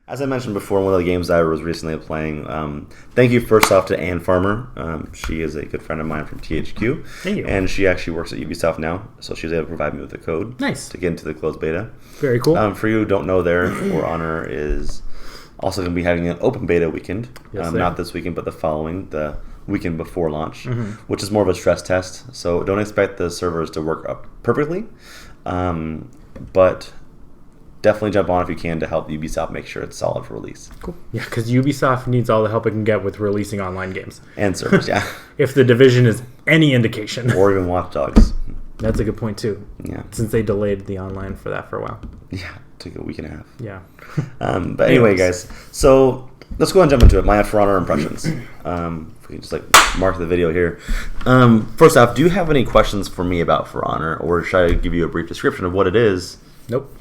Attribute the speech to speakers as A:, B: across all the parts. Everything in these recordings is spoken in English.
A: As I mentioned before, one of the games I was recently playing, thank you first off to Ann Farmer. She is a good friend of mine from THQ.
B: Thank you.
A: And she actually works at Ubisoft now, so she was able to provide me with the code to get into the closed beta.
B: Very cool.
A: For you who don't know there, For Honor is also going to be having an open beta weekend.
B: Yes,
A: not this weekend, but the following, the weekend before launch, which is more of a stress test. So don't expect the servers to work up perfectly, but definitely jump on if you can to help Ubisoft make sure it's solid for release.
B: Cool. Yeah, because Ubisoft needs all the help it can get with releasing online games.
A: And servers, yeah.
B: If The Division is any indication.
A: Or even Watch Dogs.
B: That's a good point, too.
A: Yeah.
B: Since they delayed the online for that for a while.
A: Yeah, it took a week and a half.
B: Yeah.
A: But anyway, guys, so let's go ahead and jump into it. My For Honor impressions. If we can just mark the video here. First off, do you have any questions for me about For Honor, or should I give you a brief description of what it is?
B: Nope.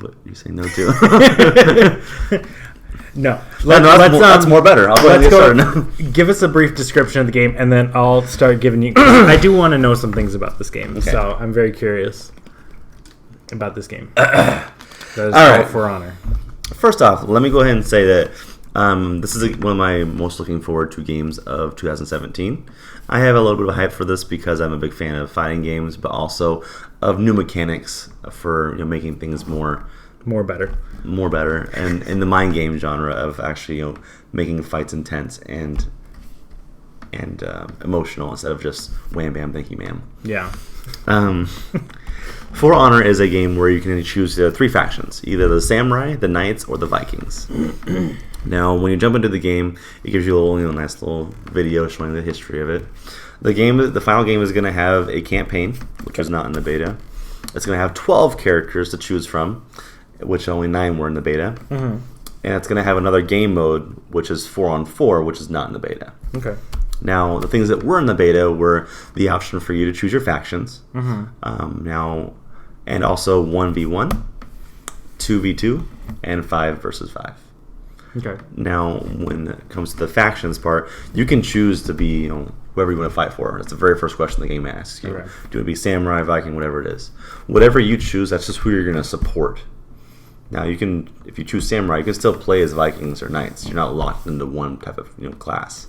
A: What you say no to?
B: No.
A: That's more better. I'll go ahead and get started now.
B: Give us a brief description of the game, and then I'll start giving you... I do want to know some things about this game, so I'm very curious about this game. That is called For Honor.
A: First off, let me go ahead and say that this is one of my most looking forward to games of 2017. I have a little bit of hype for this because I'm a big fan of fighting games, but also of new mechanics for making things more better, and in the mind game genre of actually making fights intense and emotional instead of just wham bam thank you ma'am.
B: Yeah.
A: For Honor is a game where you can choose three factions, either the Samurai, the Knights, or the Vikings. Now, when you jump into the game, it gives you a nice little video showing the history of it. The final game is going to have a campaign, which is not in the beta. It's going to have 12 characters to choose from, which only 9 were in the beta. And it's going to have another game mode, which is 4-on-4, which is not in the beta.
B: Okay.
A: Now, the things that were in the beta were the option for you to choose your factions. Now, and also 1v1, 2v2, and 5 versus 5.
B: Okay.
A: Now, when it comes to the factions part, you can choose to be whoever you want to fight for. That's the very first question the game asks you.
B: Okay.
A: Do you want to be Samurai, Viking, whatever it is? Whatever you choose, that's just who you're going to support. Now, you can, if you choose Samurai, you can still play as Vikings or Knights. You're not locked into one type of class.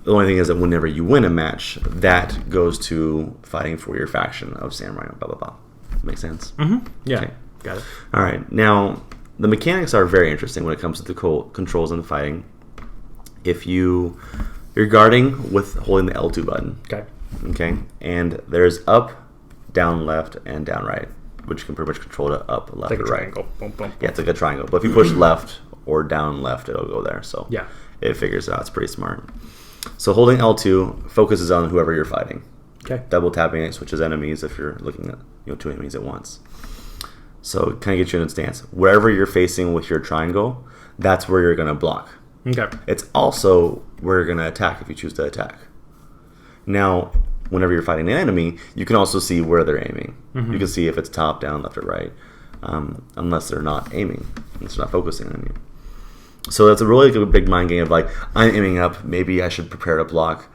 A: The only thing is that whenever you win a match, that goes to fighting for your faction of Samurai, blah, blah, blah. Make sense?
B: Yeah,
A: okay.
B: Got it.
A: All right. Now, the mechanics are very interesting when it comes to the controls and the fighting. If you're guarding with holding the L2 button. Okay. And there's up, down left, and down right, which can pretty much control the up, left,
B: like
A: or
B: a
A: right.
B: Triangle. Boom, boom, boom.
A: Yeah, it's like a triangle. But if you push left or down left, it'll go there. So
B: yeah,
A: it figures it out. It's pretty smart. So holding L2 focuses on whoever you're fighting.
B: Okay.
A: Double tapping it switches enemies if you're looking at 2 enemies at once. So it kind of gets you in a stance. Wherever you're facing with your triangle, that's where you're going to block.
B: Okay.
A: It's also where you're going to attack if you choose to attack. Now, whenever you're fighting an enemy, you can also see where they're aiming. You can see if it's top, down, left, or right, unless they're not aiming, unless they're not focusing on you. So that's a really good big mind game of I'm aiming up, maybe I should prepare to block.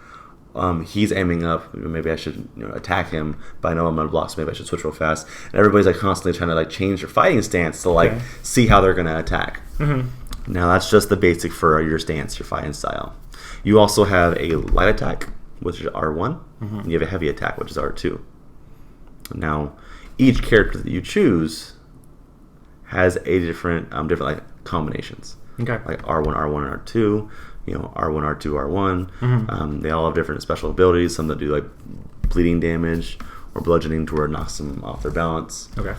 A: He's aiming up, maybe I should attack him, but I know I'm going to block, so maybe I should switch real fast. And everybody's constantly trying to change their fighting stance to see how they're going to attack. Now that's just the basic for your stance, your fighting style. You also have a light attack, which is R1, and you have a heavy attack, which is R2. Now, each character that you choose has a different combinations.
B: Okay.
A: Like R1, R1, and R2. R1, R2, R1. They all have different special abilities. Some that do bleeding damage or bludgeoning to where it knocks them off their balance.
B: Okay.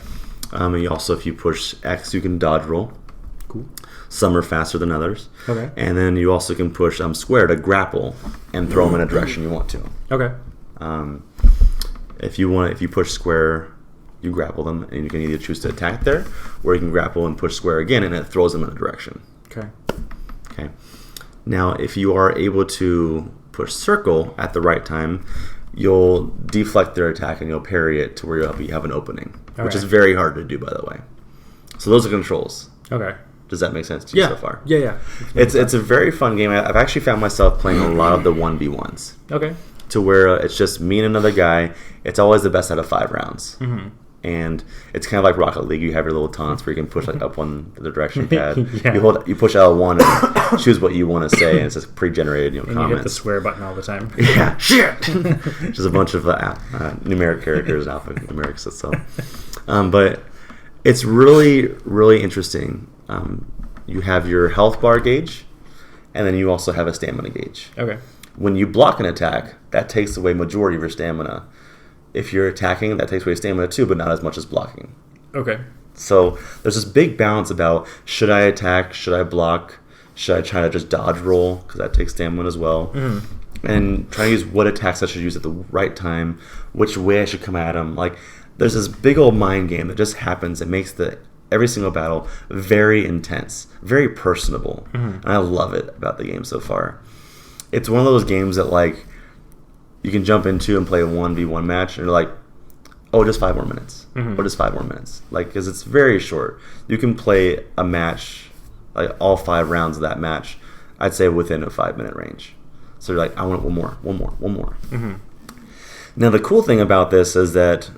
A: And you also, if you push X, you can dodge roll.
B: Cool.
A: Some are faster than others.
B: Okay.
A: And then you also can push square to grapple and throw them in a direction you want to.
B: Okay.
A: If you push square, you grapple them, and you can either choose to attack there, or you can grapple and push square again, and it throws them in a direction. Okay. Now, if you are able to push circle at the right time, you'll deflect their attack and you'll parry it to where you have an opening, which is very hard to do, by the way. So those are controls.
B: Okay.
A: Does that make sense to you so far?
B: Yeah.
A: It's a very fun game. I've actually found myself playing a lot of the 1v1s.
B: Okay.
A: To where it's just me and another guy. It's always the best out of 5 rounds. And it's kind of like Rocket League. You have your little taunts where you can push like up on the direction pad.
B: Yeah.
A: You push L1 and choose what you want to say, and it's just pre-generated
B: and
A: comments.
B: you hit the swear button all the time.
A: Yeah, shit. Just a bunch of numeric characters, alphanumeric system. But it's really, really interesting. You have your health bar gauge, and then you also have a stamina gauge.
B: Okay.
A: When you block an attack, that takes away majority of your stamina. If you're attacking, that takes away stamina too, but not as much as blocking.
B: Okay.
A: So there's this big balance about, should I attack, should I block, should I try to just dodge roll, because that takes stamina as well. Mm-hmm. And trying to use what attacks I should use at the right time, which way I should come at them. Like, there's this big old mind game that just happens and makes every single battle very intense, very personable. Mm-hmm. And I love it about the game so far. It's one of those games that, like, you can jump into and play a 1v1 match, and you're like, oh, just 5 more minutes. Mm-hmm. Or just 5 more minutes. Like, because it's very short. You can play a match, like all 5 rounds of that match, I'd say within a 5-minute range. So you're like, I want one more. Mm-hmm. Now, the cool thing about this is that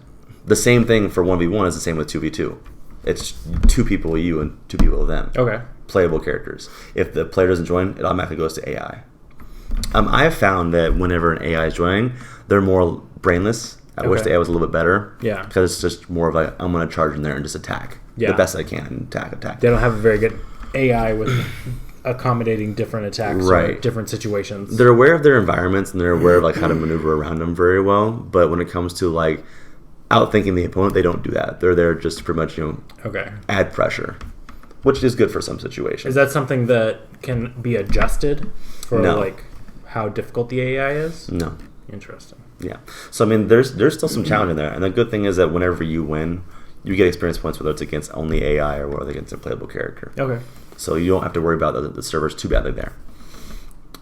A: the same thing for 1v1 is the same with 2v2. It's 2 people with you and 2 people with them.
B: Okay.
A: Playable characters. If the player doesn't join, it automatically goes to AI. I have found that whenever an AI is joining, they're more brainless. I wish the AI was a little bit better. Yeah. Because it's just more of like, I'm going to charge in there and just attack. Yeah. The best I can. Attack.
B: They don't have a very good AI with accommodating different attacks or different situations.
A: They're aware of their environments and they're aware of like how to maneuver around them very well. But when it comes to like outthinking the opponent, they don't do that. They're there just to pretty much, add pressure, which is good for some situations.
B: Is that something that can be adjusted for like how difficult the AI is?
A: No.
B: Interesting.
A: Yeah. So, I mean, there's still some challenge in there. And the good thing is that whenever you win, you get experience points, whether it's against only AI or whether it's against a playable character. Okay. So you don't have to worry about the servers too badly there.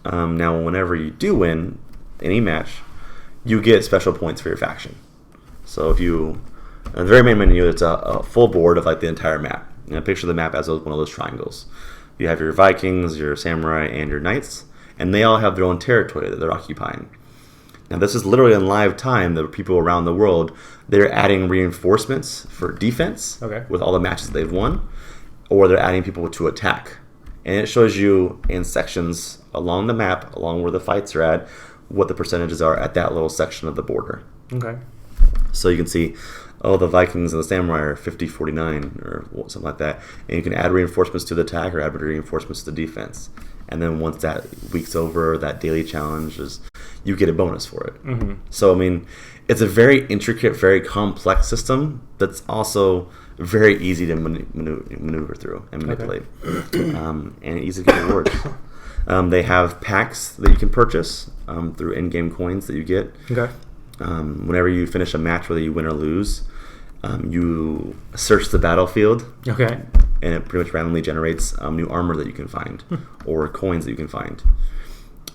A: Now, whenever you do win any match, you get special points for your faction. So if you... In the very main menu, it's a full board of like the entire map. And picture the map as one of those triangles. You have your Vikings, your Samurai, and your Knights. And they all have their own territory that they're occupying. Now, this is literally in live time. The people around the world, they're adding reinforcements for defense with all the matches they've won, or they're adding people to attack. And it shows you in sections along the map, along where the fights are at, what the percentages are at that little section of the border. Okay. So you can see, the Vikings and the Samurai are 50-49 or something like that. And you can add reinforcements to the attack or add reinforcements to the defense. And then once that week's over, that daily challenge you get a bonus for it. Mm-hmm. So, I mean, it's a very intricate, very complex system that's also very easy to maneuver through and manipulate. And easy to get rewards. They have packs that you can purchase through in-game coins that you get. Okay. Whenever you finish a match, whether you win or lose, you search the battlefield. Okay. And it pretty much randomly generates new armor that you can find or coins that you can find.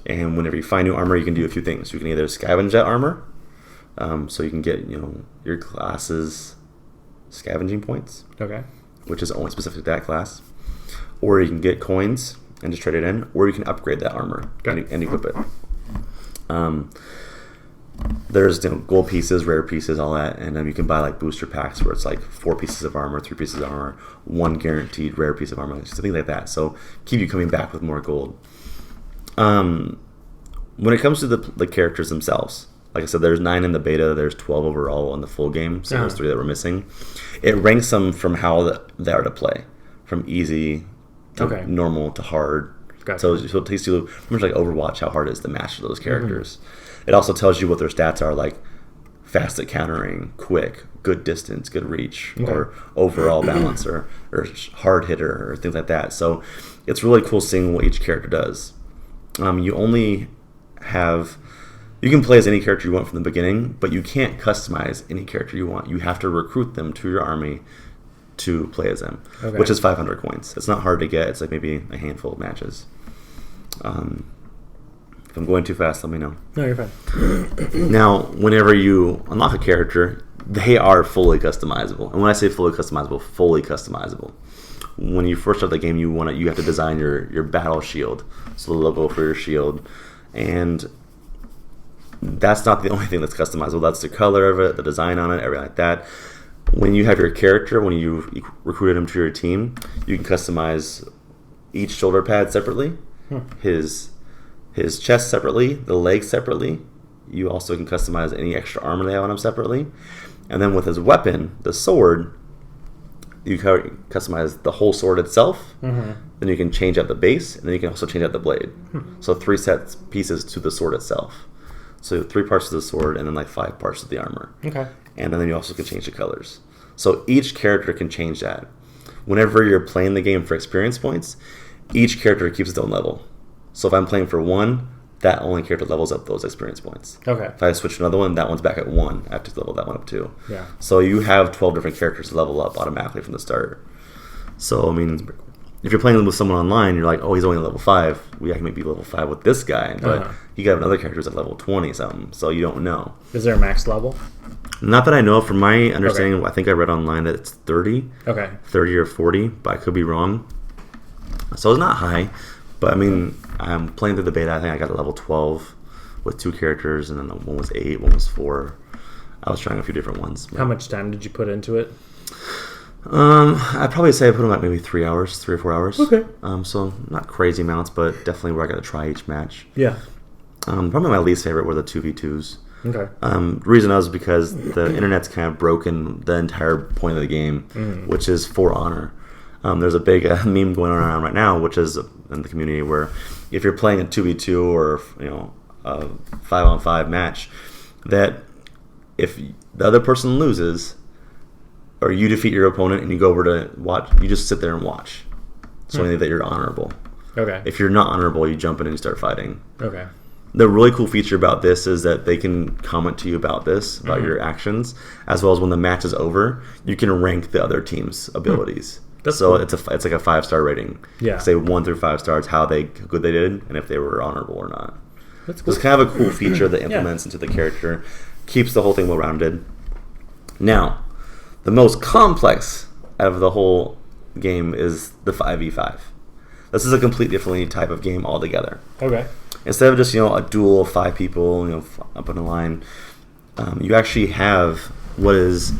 A: And whenever you find new armor, you can do a few things. You can either scavenge that armor, so you can get your class's scavenging points, which is only specific to that class. Or you can get coins and just trade it in, or you can upgrade that armor and equip it. There's gold pieces, rare pieces, all that, and then you can buy like booster packs where it's like 4 pieces of armor, 3 pieces of armor, 1 guaranteed rare piece of armor, something like that. So keep you coming back with more gold. When it comes to the characters themselves, like I said, there's 9 in the beta, there's 12 overall in the full game, so there's 3 that were missing. It ranks them from how they are to play, from easy to normal to hard. Gotcha. So it takes you pretty much like Overwatch, how hard it is to master those characters. Mm-hmm. It also tells you what their stats are, like fast at countering, quick, good distance, good reach, or overall balance, or hard hitter, or things like that. So it's really cool seeing what each character does. You can play as any character you want from the beginning, but you can't customize any character you want. You have to recruit them to your army to play as them, which is 500 coins. It's not hard to get. It's like maybe a handful of matches. If I'm going too fast, let me know.
B: No, you're fine.
A: Now, whenever you unlock a character, they are fully customizable. And when I say fully customizable. When you first start the game, you have to design your battle shield, so the logo for your shield, and that's not the only thing that's customizable. That's the color of it, the design on it, everything like that. when you have your character, when you recruited him to your team, you can customize each shoulder pad separately, his chest separately, the legs separately. You also can customize any extra armor they have on him separately. And then with his weapon, the sword, you can customize the whole sword itself. Then you can change out the base, and then you can also change out the blade. So 3 sets pieces to the sword itself. So 3 parts of the sword, and then like 5 parts of the armor.
B: Okay.
A: And then you also can change the colors. So each character can change that. Whenever you're playing the game for experience points, each character keeps its own level. So if I'm playing for 1, that only character levels up those experience points.
B: Okay.
A: If I switch to another one, that one's back at 1. I have to level that one up too.
B: Yeah.
A: So you have 12 different characters to level up automatically from the start. So, I mean, if you're playing with someone online, you're like, oh, he's only level 5. I can maybe level 5 with this guy. But you got another character who's at level 20 something. So you don't know.
B: Is there a max level?
A: Not that I know. From my understanding, I think I read online that it's 30.
B: Okay.
A: 30 or 40, but I could be wrong. So it's not high. But I mean, I'm playing through the beta. I think I got a level 12 with 2 characters, and then one was 8, one was 4. I was trying a few different ones.
B: How much time did you put into it?
A: I'd probably say I put them at maybe 3 hours, 3 or 4 hours.
B: Okay.
A: So not crazy amounts, but definitely where I got to try each match.
B: Yeah.
A: Probably my least favorite were the 2v2s.
B: Okay.
A: The reason was because the internet's kind of broken the entire point of the game, which is for honor. There's a big meme going around right now, which is in the community, where if you're playing a 2v2 or a 5-on-5 match, that if the other person loses or you defeat your opponent and you go over to watch, you just sit there and watch. So that you're honorable.
B: Okay.
A: If you're not honorable, you jump in and you start fighting.
B: Okay.
A: The really cool feature about this is that they can comment to you about this, about your actions, as well as when the match is over, you can rank the other team's abilities.
B: That's
A: so
B: cool.
A: it's like a 5-star rating.
B: Yeah.
A: Say 1 through 5 stars, how good they did, and if they were honorable or not.
B: That's
A: So
B: cool.
A: it's kind of a cool feature that implements into the character, keeps the whole thing well-rounded. Now, the most complex out of the whole game is the 5v5. This is a completely different type of game altogether.
B: Okay.
A: Instead of just a duel of 5 people up in a line, you actually have what is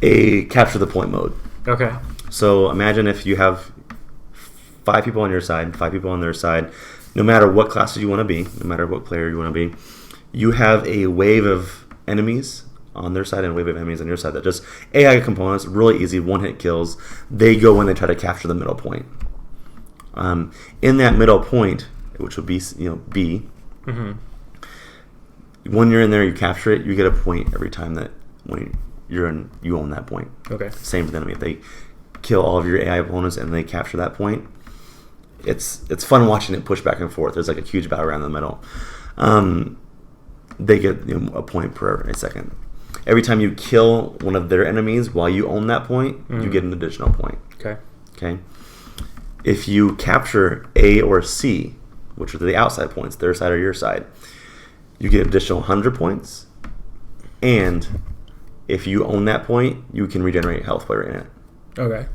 A: a capture the point mode.
B: Okay.
A: So imagine if you have 5 people on your side, 5 people on their side. No matter what classes you want to be, no matter what player you want to be, you have a wave of enemies on their side and a wave of enemies on your side that just AI components, really easy, one-hit kills. They go in, they try to capture the middle point. In that middle point, which would be B. When you're in there, you capture it. You get a point every time that when you're in, you own that point.
B: Okay.
A: Same for the enemy. If they kill all of your AI opponents and they capture that point, it's fun watching it push back and forth. There's like a huge battleground in the middle. They get a point per second. Every time you kill one of their enemies while you own that point, you get an additional point. Okay. If you capture A or C, which are the outside points, their side or your side, you get additional 100 points. And if you own that point, you can regenerate health while you're in it.
B: Okay.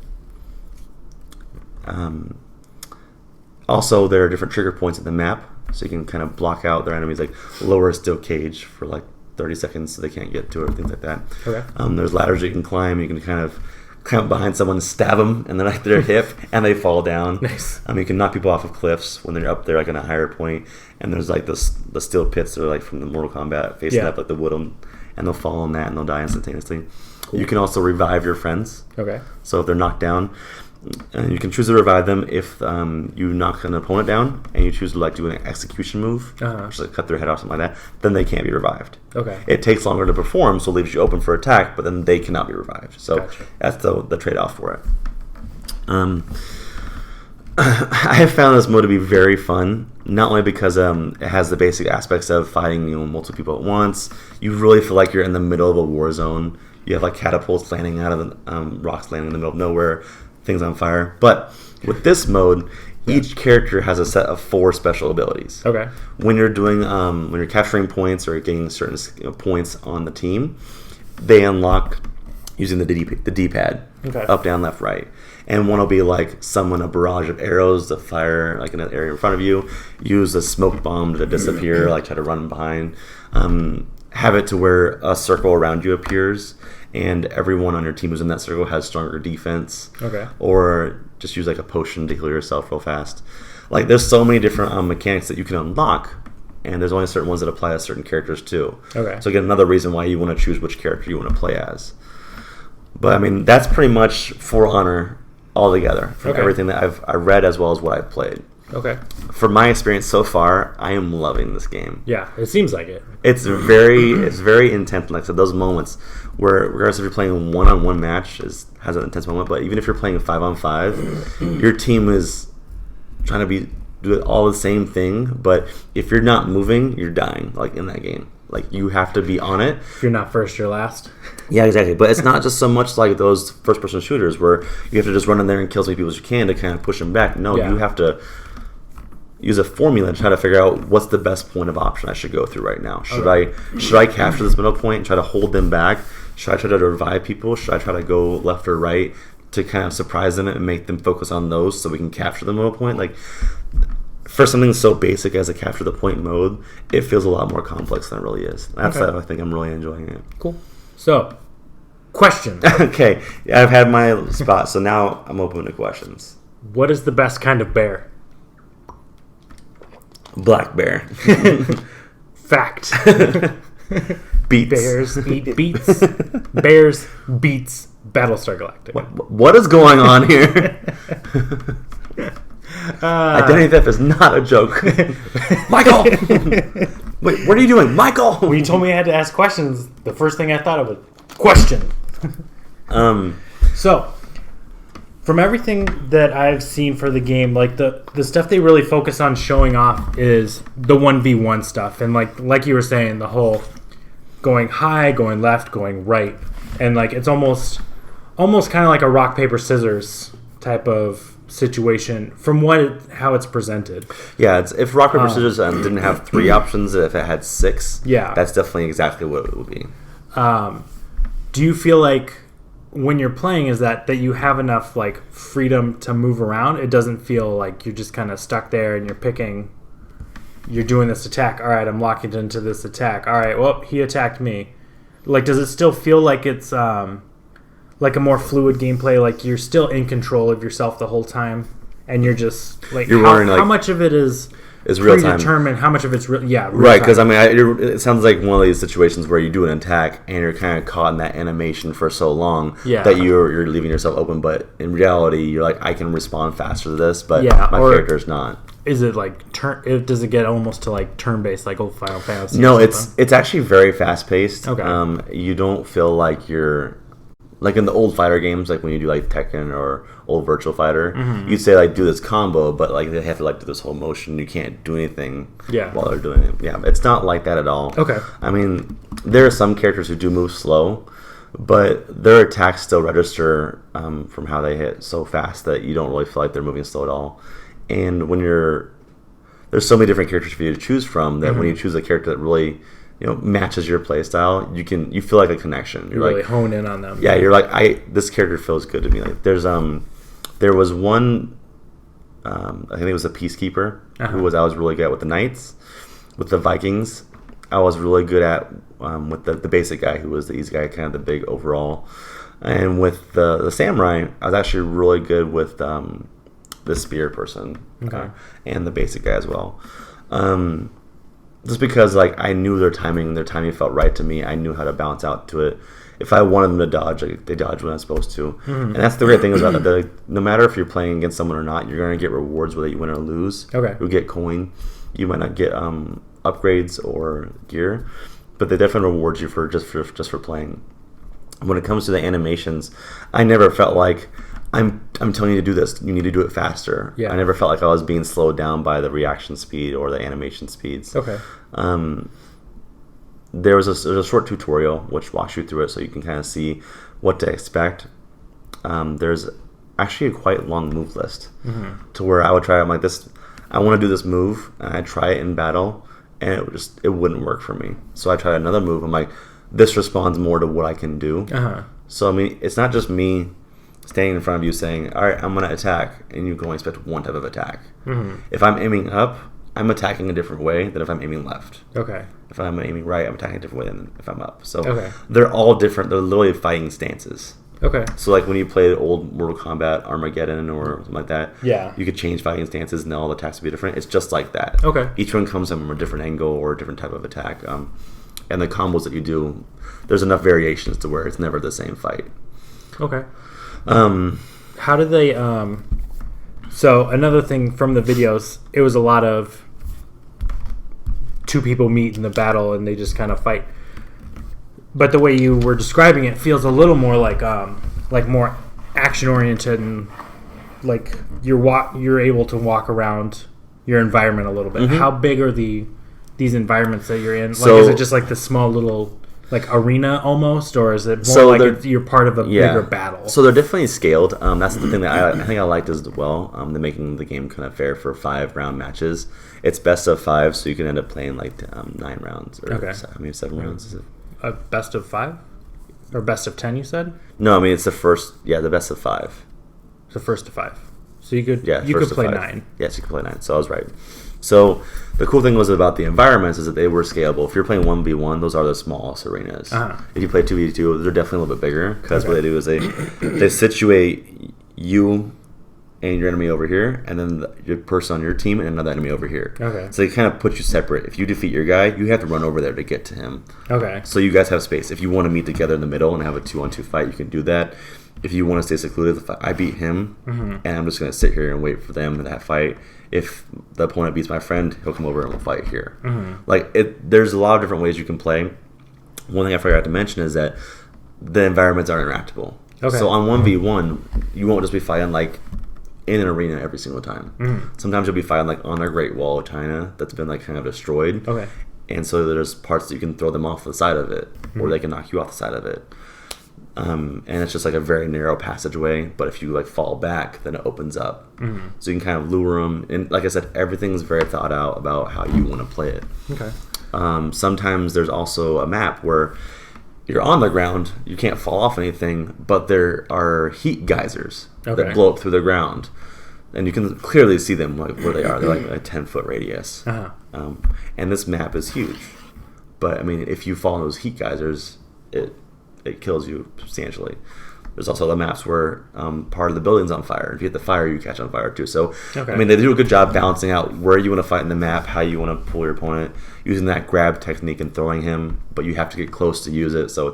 A: Also, there are different trigger points in the map, so you can kind of block out their enemies, like lower a steel cage for like 30 seconds so they can't get to it, or things like that.
B: Okay.
A: There's ladders you can climb. You can kind of climb behind someone, stab them, and then like their hip, and they fall down.
B: Nice.
A: You can knock people off of cliffs when they're up there, like on a higher point. And there's like the steel pits that are like from the Mortal Kombat, facing up like the wood, and they'll fall on that and they'll die instantaneously. Cool. You can also revive your friends.
B: Okay.
A: So if they're knocked down, you can choose to revive them if you knock an opponent down and you choose to like do an execution move, just like cut their head off, something like that. Then they can't be revived.
B: Okay.
A: It takes longer to perform, so it leaves you open for attack, but then they cannot be revived. So that's the trade-off for it. I have found this mode to be very fun, not only because it has the basic aspects of fighting multiple people at once. You really feel like you're in the middle of a war zone. You have like catapults landing out of the rocks landing in the middle of nowhere, things on fire. But with this mode, each character has a set of 4 special abilities.
B: Okay.
A: When you're doing when you're capturing points or getting certain points on the team, they unlock using the D-pad.
B: Okay.
A: Up, down, left, right. And one will be like summon a barrage of arrows to fire like in an area in front of you. Use a smoke bomb to disappear, like try to run behind. Have it to where a circle around you appears, and everyone on your team who's in that circle has stronger defense.
B: Okay.
A: Or just use like a potion to heal yourself real fast. Like there's so many different mechanics that you can unlock, and there's only certain ones that apply to certain characters too.
B: Okay.
A: So again, another reason why you want to choose which character you want to play as. But I mean, that's pretty much For Honor altogether from everything that I read as well as what I've played.
B: Okay.
A: From my experience so far, I am loving this game.
B: Yeah, it seems like it.
A: It's very intense. Like I said, those moments where, regardless if you're playing a one-on-one match, has an intense moment. But even if you're playing 5-on-5, your team is trying to do all the same thing. But if you're not moving, you're dying. Like in that game, like you have to be on it.
B: If you're not first, you're last.
A: Yeah, exactly. But it's not just so much like those first-person shooters where you have to just run in there and kill as many people as you can to kind of push them back. No, you have to use a formula to try to figure out what's the best point of option I should go through right now. Should I capture this middle point and try to hold them back? Should I try to revive people? Should I try to go left or right to kind of surprise them and make them focus on those so we can capture the middle point? Like, for something so basic as a capture the point mode, it feels a lot more complex than it really is. That's why I think I'm really enjoying it.
B: Cool. So, question.
A: Okay, I've had my spot, so now I'm open to questions.
B: What is the best kind of bear?
A: Black bear.
B: Fact.
A: Beats.
B: Bears eat beets. Bears beats Battlestar Galactica.
A: What is going on here? Identity theft is not a joke. Michael! Wait, what are you doing? Michael!
B: When you told me I had to ask questions, the first thing I thought of was, question. So, from everything that I've seen for the game, like the stuff they really focus on showing off is the 1v1 stuff. And like you were saying, the whole going high, going left, going right. And like it's almost kind of like a rock, paper, scissors type of situation from how it's presented.
A: Yeah, if rock, paper, scissors didn't have 3 options, if it had 6, that's definitely exactly what it would be.
B: Do you feel like when you're playing is that you have enough like freedom to move around? It doesn't feel like you're just kind of stuck there and you're doing this attack. All right, I'm locking into this attack. All right, well, he attacked me. Like, does it still feel like it's like a more fluid gameplay? Like you're still in control of yourself the whole time, and you're just like, how much of it is real time, predetermined? How much of it's real
A: right? Because I mean, it sounds like one of these situations where you do an attack and you're kind of caught in that animation for so long that you're leaving yourself open. But in reality, you're like, I can respond faster to this, but my character's not.
B: Is it like does it get almost to like turn-based, like old Final Fantasy?
A: No, it's actually very fast-paced.
B: Okay.
A: You don't feel like you're like in the old fighter games, like when you do like Tekken or old Virtual Fighter, you'd say like do this combo, but like they have to like do this whole motion. You can't do anything while they're doing it. Yeah, it's not like that at all.
B: Okay.
A: I mean, there are some characters who do move slow, but their attacks still register from how they hit so fast that you don't really feel like they're moving slow at all. And when there's so many different characters for you to choose from that when you choose a character that really matches your play style, you feel like a connection.
B: You really hone in on them.
A: Yeah, you're like, this character feels good to me. Like there was one, I think it was a peacekeeper I was really good at with the knights, with the Vikings. I was really good at with the basic guy who was the easy guy, kind of the big overall, and with the samurai, I was actually really good with the spear person and the basic guy as well. Just because like I knew their timing felt right to me. I knew how to bounce out to it. If I wanted them to dodge, they dodge when I'm supposed to. And that's the great thing about that. No matter if you're playing against someone or not, you're going to get rewards whether you win or lose.
B: Okay.
A: You get coin. You might not get upgrades or gear, but they definitely reward you for just for playing. When it comes to the animations, I never felt like I'm telling you to do this. You need to do it faster.
B: Yeah.
A: I never felt like I was being slowed down by the reaction speed or the animation speeds.
B: Okay.
A: There's a short tutorial which walks you through it so you can kind of see what to expect. There's actually a quite long move list to where I would try. I'm like this. I want to do this move, and I try it in battle, and it wouldn't work for me. So I tried another move. I'm like, this responds more to what I can do. So I mean, it's not just me standing in front of you saying, all right, I'm going to attack, and you can only expect one type of attack. If I'm aiming up, I'm attacking a different way than if I'm aiming left.
B: Okay.
A: If I'm aiming right, I'm attacking a different way than if I'm up. So
B: Okay.
A: they're all different. They're literally fighting stances.
B: Okay.
A: So like when you play the old Mortal Kombat Armageddon or something like that,
B: Yeah.
A: you could change fighting stances and all the attacks would be different. It's just like that.
B: Okay.
A: Each one comes from a different angle or a different type of attack. And the combos that you do, there's enough variations to where it's never the same fight.
B: Okay. How do they? So another thing from the videos, it was a lot of two people meet in the battle and they just kind of fight. But the way you were describing it feels a little more like more action oriented and like you're able to walk around your environment a little bit.
A: Mm-hmm.
B: How big are these environments that you're in? Like,
A: So,
B: is it just like the small little like arena almost, or is it more
A: So
B: like you're part of a bigger battle?
A: So they're definitely scaled. That's the thing that I think I liked as well. They're making the game kind of fair for 5-round matches. It's best of 5, so you can end up playing like 9 rounds or
B: Okay.
A: 7 rounds. Is it?
B: A best of 5 or best of 10? You said
A: No, I mean it's the first. Yeah, the best of 5.
B: the first to 5. So you could
A: First of
B: play
A: 5.
B: 9.
A: Yes, you could play 9. So I was right. So the cool thing was about the environments is that they were scalable. If you're playing 1v1, those are the smallest arenas.
B: Uh-huh.
A: If you play 2v2, they're definitely a little bit bigger because
B: Okay.
A: what they do is they situate you and your enemy over here, and then your person on your team and another enemy over here.
B: Okay.
A: So they kind of put you separate. If you defeat your guy, you have to run over there to get to him.
B: Okay.
A: So you guys have space. If you want to meet together in the middle and have a 2-on-2 fight, you can do that. If you want to stay secluded, I beat him, and I'm just going to sit here and wait for them to fight. If the opponent beats my friend, he'll come over and we'll fight here. There's a lot of different ways you can play. One thing I forgot to mention is that the environments are interactable.
B: Okay.
A: So on 1v1, you won't just be fighting like in an arena every single time. Sometimes you'll be fighting like on a Great Wall of China that's been like kind of destroyed.
B: Okay.
A: And so there's parts that you can throw them off the side of it, or they can knock you off the side of it. And it's just like a very narrow passageway, but if you like fall back, then it opens up. So you can kind of lure them. And like I said, everything's very thought out about how you want to play it.
B: Okay.
A: Sometimes there's also a map where you're on the ground, you can't fall off anything, but there are heat geysers
B: Okay.
A: that blow up through the ground. And you can clearly see them like where they are. They're like a 10-foot radius.
B: Uh-huh.
A: And this map is huge. But I mean, if you fall in those heat geysers, it kills you substantially. There's also the maps where part of the building's on fire. If you hit the fire, you catch on fire too. So,
B: Okay.
A: I mean, they do a good job balancing out where you want to fight in the map, how you want to pull your opponent, using that grab technique and throwing him, but you have to get close to use it. So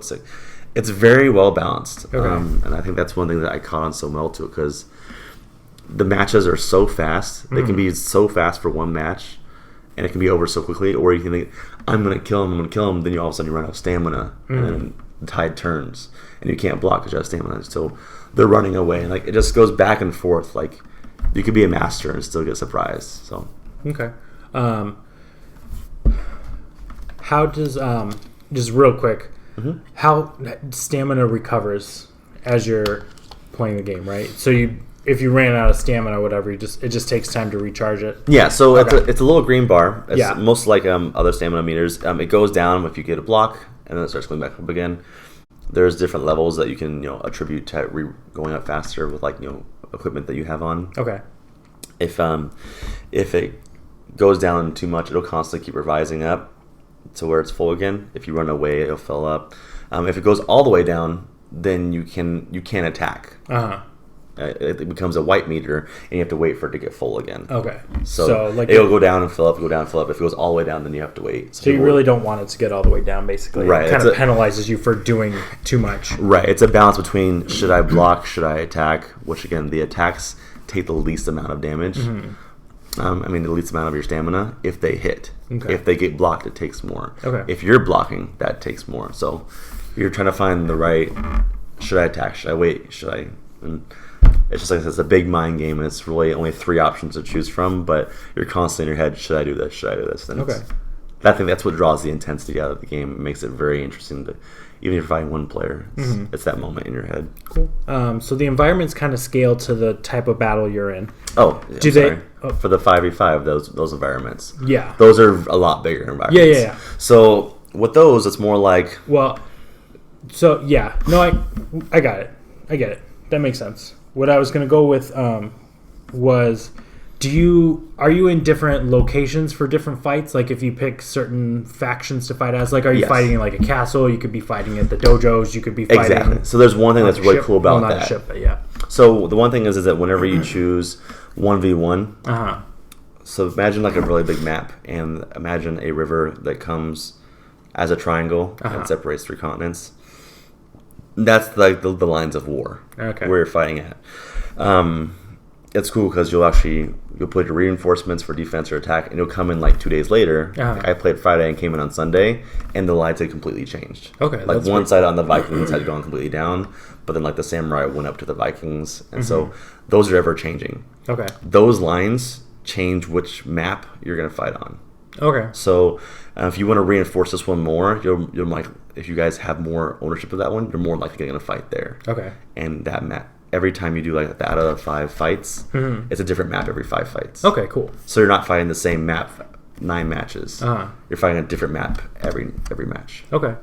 A: it's very well balanced.
B: Okay.
A: And I think that's one thing that I caught on so well too, because the matches are so fast. They can be so fast for one match, and it can be over so quickly. Or you can think, I'm going to kill him. Then you all of a sudden you run out of stamina, and then the tide turns, and you can't block because you have stamina. So they're running away, and like it just goes back and forth. Like you could be a master and still get surprised. So
B: Okay. How does just real quick, how stamina recovers as you're playing the game, right? So if you ran out of stamina or whatever, it just takes time to recharge it.
A: yeah, so
B: Okay.
A: it's a little green bar. It's
B: Yeah.
A: most like other stamina meters. It goes down if you get a block, and then it starts going back up again. There's different levels that you can attribute to going up faster with like equipment that you have on.
B: Okay.
A: If it goes down too much, it'll constantly keep revising up to where it's full again. If you run away, it'll fill up. If it goes all the way down, then you can't attack.
B: Uh-huh.
A: It becomes a white meter, and you have to wait for it to get full again.
B: Okay.
A: So
B: like
A: it'll go down and fill up, go down and fill up. If it goes all the way down, then you have to wait.
B: So you really don't want it to get all the way down, basically.
A: Right,
B: It kind
A: it's
B: of penalizes you for doing too much.
A: Right. It's a balance between should I block, should I attack, which again, the attacks take the least amount of damage. I mean, the least amount of your stamina if they hit.
B: Okay.
A: If they get blocked, it takes more.
B: Okay.
A: If you're blocking, that takes more. So you're trying to find the right, should I attack, should I wait, should I... And it's just like it's a big mind game, and it's really only 3 options to choose from, but you're constantly in your head, should I do this, should I do this? And
B: Okay.
A: I think that's what draws the intensity out of the game. It makes it very interesting to... Even if you're fighting one player, it's that moment in your head.
B: Cool. So the environments kind of scale to the type of battle you're in.
A: Oh,
B: Do they- oh.
A: For the 5v5, those environments.
B: Yeah.
A: Those are a lot bigger environments.
B: Yeah.
A: So with those, it's more like...
B: Well, so yeah. No, I got it. I get it. That makes sense. What I was going to go with was Are you in different locations for different fights? Like if you pick certain factions to fight as, like are you fighting in like a castle? You could be fighting at the dojos. You could be fighting
A: exactly. So there's one thing that's really cool about that.
B: Not a ship, but yeah.
A: So the one thing is that whenever you choose 1v1, so imagine like a really big map, and imagine a river that comes as a triangle and separates 3 continents. That's like the lines of war where you're fighting at. It's cool because you'll put your reinforcements for defense or attack, and you'll come in like 2 days later. Like I played Friday and came in on Sunday, and the lines had completely changed.
B: Okay,
A: like one side on the Vikings had gone completely down, but then like the samurai went up to the Vikings, and so those are ever changing.
B: Okay,
A: those lines change which map you're going to fight on.
B: Okay,
A: so if you want to reinforce this one more, you're like, if you guys have more ownership of that one, you're more likely going to fight there.
B: Okay,
A: and that map. Every time you do like that out of 5 fights, it's a different map every 5 fights.
B: Okay, cool.
A: So you're not fighting the same map 9 matches. You're fighting a different map every match.
B: Okay.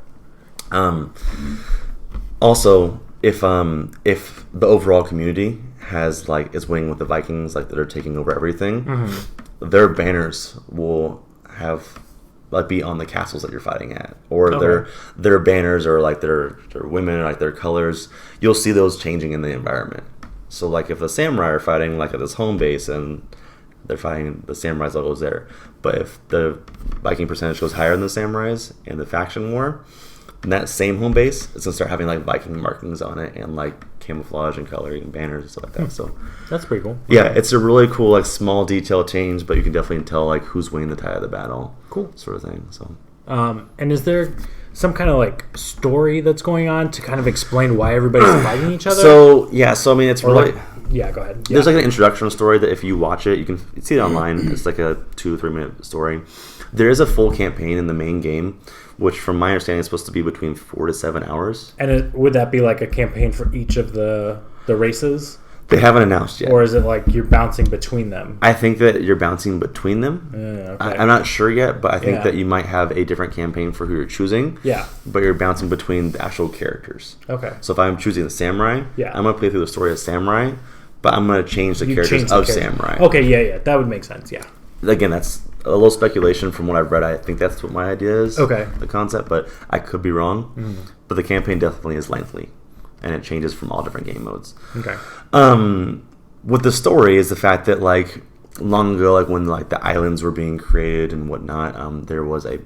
A: Also, if the overall community is winning with the Vikings, like they're taking over everything, their banners will have be on the castles that you're fighting at, or their banners or like their women, or like their colors. You'll see those changing in the environment. So like if the samurai are fighting like at this home base and they're fighting, the samurai's logos there, but if the Viking percentage goes higher than the samurais in the faction war, then that same home base is gonna start having like Viking markings on it and like camouflage and coloring and banners and stuff like that. So
B: that's pretty cool.
A: Yeah, it's a really cool like small detail change, but you can definitely tell like who's winning the tide of the battle.
B: Cool,
A: sort of thing. So
B: and is there some kind of like story that's going on to kind of explain why everybody's fighting each other?
A: So I mean it's really
B: go ahead.
A: There's like an introduction story that if you watch it, you can see it online. It's like a 2-3 minute story. There is a full campaign in the main game, which from my understanding is supposed to be between 4 to 7 hours.
B: And would that be like a campaign for each of the races?
A: They haven't announced yet.
B: Or is it like you're bouncing between them?
A: I think that you're bouncing between them.
B: Okay.
A: I'm not sure yet, but I think that you might have a different campaign for who you're choosing.
B: Yeah.
A: But you're bouncing between the actual characters.
B: Okay.
A: So if I'm choosing the samurai, I'm going to play through the story of samurai, but I'm going to change the characters of samurai.
B: Okay, yeah. That would make sense, yeah.
A: Again, that's a little speculation from what I've read. I think that's what my idea is.
B: Okay.
A: The concept, but I could be wrong. But the campaign definitely is lengthy, and it changes from all different game modes.
B: Okay.
A: With the story is the fact that like long ago, like when like the islands were being created and whatnot, there were like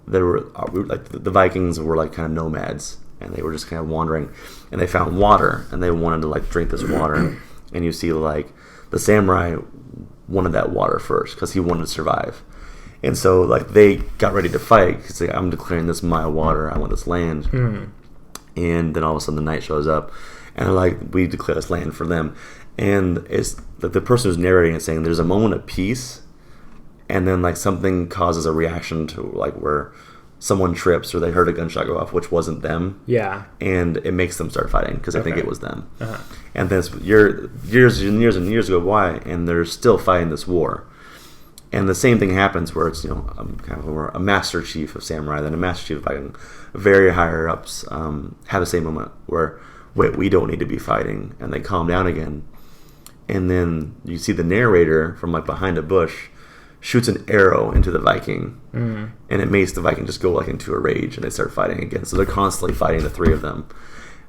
A: the Vikings were like kind of nomads, and they were just kind of wandering, and they found water, and they wanted to like drink this water, and you see like the samurai wanted that water first because he wanted to survive, and so like they got ready to fight because like, I'm declaring this my water, I want this land, and then all of a sudden the knight shows up, and like we declare this land for them, and it's like the person who's narrating it saying there's a moment of peace, and then like something causes a reaction to like where someone trips or they heard a gunshot go off, which wasn't them.
B: Yeah.
A: And it makes them start fighting because I think it was them. And then years and years and years go by, and they're still fighting this war. And the same thing happens where it's kind of a master chief of samurai, then a master chief of Viking, very higher ups have the same moment where wait, we don't need to be fighting, and they calm down again. And then you see the narrator from like behind a bush shoots an arrow into the Viking, and it makes the Viking just go like into a rage, and they start fighting again. So they're constantly fighting, the 3 of them,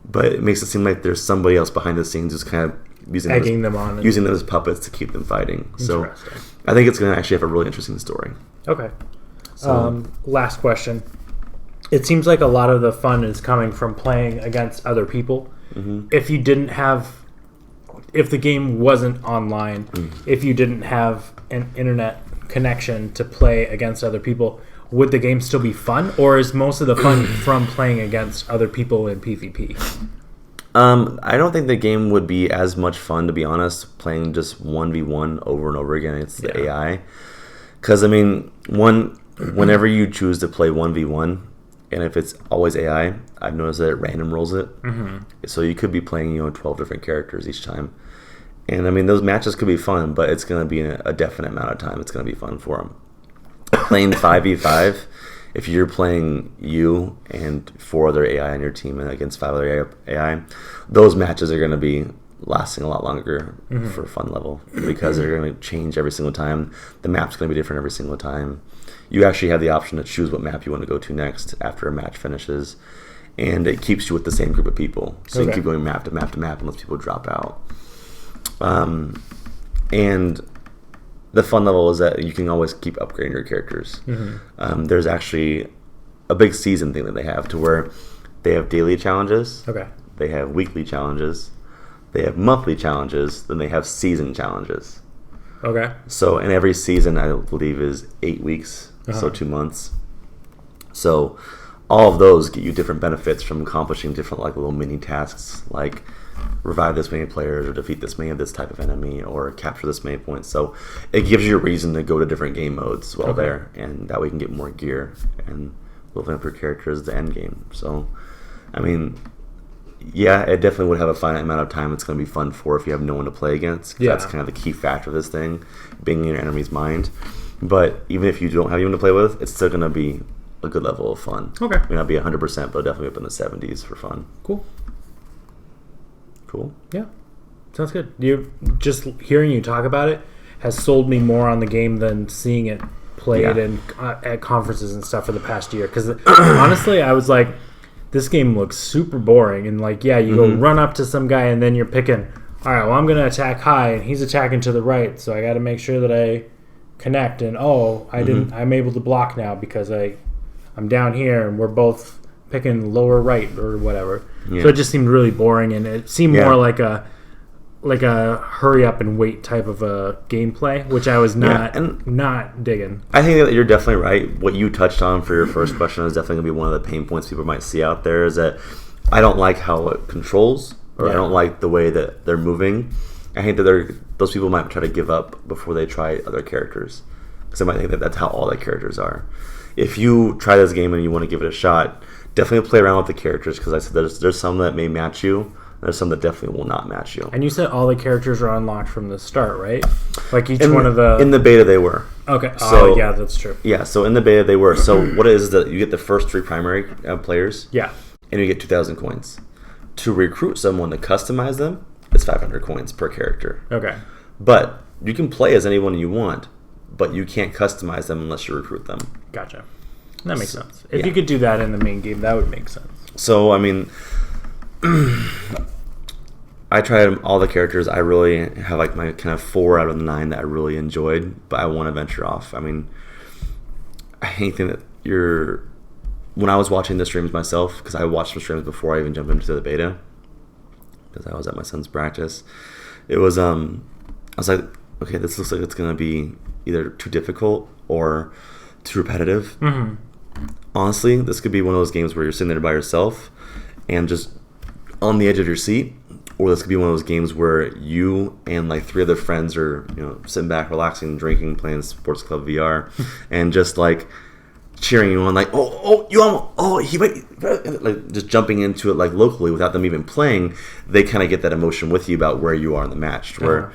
A: but it makes it seem like there's somebody else behind the scenes who's kind of using them as puppets to keep them fighting. So I think it's going to actually have a really interesting story.
B: Okay. So, last question. It seems like a lot of the fun is coming from playing against other people. If the game wasn't online, if you didn't have an internet connection to play against other people, would the game still be fun, or is most of the fun from playing against other people in PvP?
A: I don't think the game would be as much fun, to be honest, playing just 1v1 over and over again against the AI. Because, I mean, whenever you choose to play 1v1, and if it's always AI, I've noticed that it random rolls it. So you could be playing 12 different characters each time. And, I mean, those matches could be fun, but it's going to be a definite amount of time. It's going to be fun for them. Playing 5v5, if you're playing you and 4 other AI on your team and against 5 other AI, those matches are going to be lasting a lot longer for fun level because they're going to change every single time. The map's going to be different every single time. You actually have the option to choose what map you want to go to next after a match finishes, and it keeps you with the same group of people. So you can keep going map to map to map unless people drop out. And the fun level is that you can always keep upgrading your characters. There's actually a big season thing that they have to where they have daily challenges. They have weekly challenges. They have monthly challenges. Then they have season challenges. So, and every season, I believe, is 8 weeks, so 2 months. So, all of those get you different benefits from accomplishing different, like, little mini tasks, like revive this many players, or defeat this many of this type of enemy, or capture this many points. So, it gives you a reason to go to different game modes while there, and that way you can get more gear and leveling up your characters the end game. So, I mean, yeah, it definitely would have a finite amount of time it's going to be fun for if you have no one to play against. That's kind of the key factor of this thing, being in your enemy's mind. But even if you don't have anyone to play with, it's still going to be a good level of fun. It may not be 100%, but definitely up in the 70s for fun. Cool.
B: Yeah, sounds good. Just hearing you talk about it has sold me more on the game than seeing it played at conferences and stuff for the past year. Because honestly, I was like, this game looks super boring, and like, you go run up to some guy, and then you're picking, all right, well, I'm going to attack high, and he's attacking to the right, so I got to make sure that I connect, and I'm able to block now because I'm down here, and we're both picking lower right or whatever. So it just seemed really boring, and it seemed more like a hurry up and wait type of a gameplay, which I was not digging.
A: I think that you're definitely right. What you touched on for your first question is definitely going to be one of the pain points people might see out there, is that I don't like how it controls, or I don't like the way that they're moving. I think that those people might try to give up before they try other characters, because they might think that that's how all the characters are. If you try this game and you want to give it a shot, definitely play around with the characters, because I said there's some that may match you. There's some that definitely will not match you.
B: And you said all the characters are unlocked from the start, right? Like each one of the...
A: In the beta, they were.
B: Okay. So, yeah, that's true.
A: Yeah, so in the beta, they were. So what it is that you get the first 3 primary players.
B: Yeah.
A: And you get 2,000 coins. To recruit someone to customize them, it's 500 coins per character.
B: Okay.
A: But you can play as anyone you want, but you can't customize them unless you recruit them.
B: Gotcha. That makes sense. If you could do that in the main game, that would make sense.
A: So, I mean... I tried all the characters. I really have like my kind of 4 out of the 9 that I really enjoyed, but I want to venture off. I mean, I hate that when I was watching the streams myself, because I watched some streams before I even jumped into the beta, because I was at my son's practice. It was I was like, okay, this looks like it's gonna be either too difficult or too repetitive. Honestly, this could be one of those games where you're sitting there by yourself and just on the edge of your seat, or this could be one of those games where you and like 3 other friends are, sitting back, relaxing, drinking, playing Sports Club VR, and just like cheering you on, like, like just jumping into it like locally without them even playing. They kind of get that emotion with you about where you are in the match, where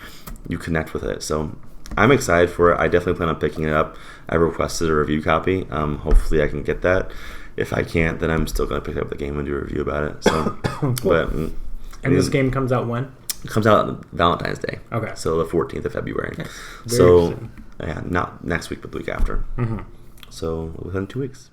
A: you connect with it. So I'm excited for it. I definitely plan on picking it up. I requested a review copy. Hopefully I can get that. If I can't, then I'm still going to pick up the game and do a review about it. So, but
B: this game comes out when?
A: It comes out on Valentine's Day.
B: Okay.
A: So the 14th of February.
B: Yes.
A: So, not next week, but the week after. So within 2 weeks.